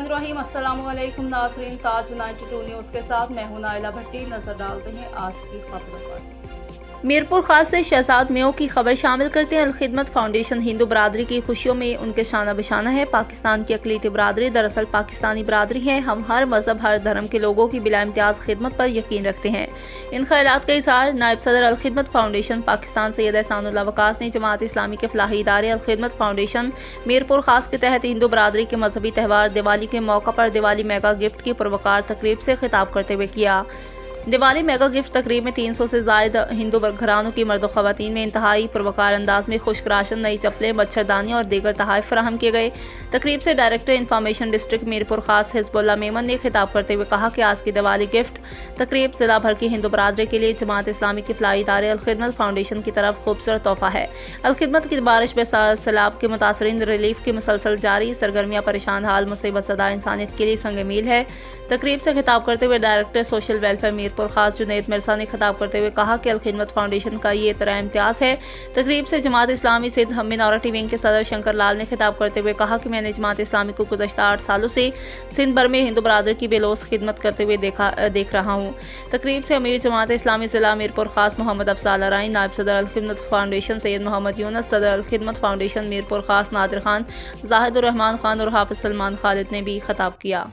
बिस्मिल्लाहिर्रहमानिर्रहीम। अस्सलाम वालेकुम नाज़रीन, ताज 92 न्यूज़ के साथ मैं हूं नाइला भट्टी। नजर डालते हैं आज की खबरों पर। मीरपुर खास से शहजाद मेयो की खबर शामिल करते हैं। अलखिदमत फाउंडेशन हिंदू बरादरी की खुशियों में उनके शाना बशाना है। पाकिस्तान की अक़लीती बरादरी दरअसल पाकिस्तानी बरादरी है। हम हर मजहब हर धर्म के लोगों की बिला इम्तियाज़ खिदमत पर यकीन रखते हैं। इन ख्यालात का इज़हार नायब सदर अलखिदमत फाउंडेशन पाकिस्तान सैयद एहसानुल्लाह वकास ने जमात इस्लामी के फलाही इदारे अलखिदमत फाउंडेशन मीरपुर खास के तहत हिंदू बरादरी के मजहबी त्यौहार दिवाली के मौका पर दिवाली मेगा गिफ्ट की पुरवकार तकरीब से खिताब करते हुए किया। दिवाली मेगा गिफ्ट तकरीब में 300 से ज़ायद हिंदू घरानों की मर्द ख़वातीन में इंतहाई पुरवकार अंदाज में खुश्क राशन, नई चप्पलें, मच्छरदानी और दीगर तोहफ़े फराहम किए गए। तकरीब से डायरेक्टर इंफॉर्मेशन डिस्ट्रिक्ट मीरपुर खास हिज़्बुल्लाह मेमन ने खिताब करते हुए कहा कि आज की दिवाली गिफ्ट तकरीब ज़िला भर की हिंदू बरादरी के लिए जमात इस्लामी की फलाही इदारे अलखिदमत फाउंडेशन की तरफ खूबसूरत तोहफ़ा है। अलखिदमत की बारिश में सैलाब के मुतासरीन रिलीफ की मुसलसल जारी सरगर्मियाँ परेशान हाल मुसीबत ज़दा इंसानियत के लिए संग मील है। तकरीब से खिताब करते हुए डायरेक्टर सोशल वेलफेयर मीरपुर खास जुनैद मिर्जा ने खिताब करते हुए कहा कि अलखिदमत फाउंडेशन का ये तरह इम्तियाज़ है। तकरीब से जमात इस्लामी सिंध मिनॉरिटी विंग के सदर शंकर लाल ने खिताब करते हुए कहा कि मैंने जमात इस्लामी को गुज़श्ता 8 सालों से सिंध भर में हिंदू बरादर की बेलोस खिदमत करते हुए देख रहा हूँ। तकरीब से अमीर जमात इस्लामी ज़िला मीरपुर खास मोहम्मद अफजाल अराई, नायब सदर अलखिदमत फाउंडेशन सैयद मोहम्मद यूनस, सदर अलखिदमत फाउंडेशन मीरपुर खास नादिर खान, जाहिद उर रहमान खान और हाफिज सलमान खालिद ने भी खिताब किया।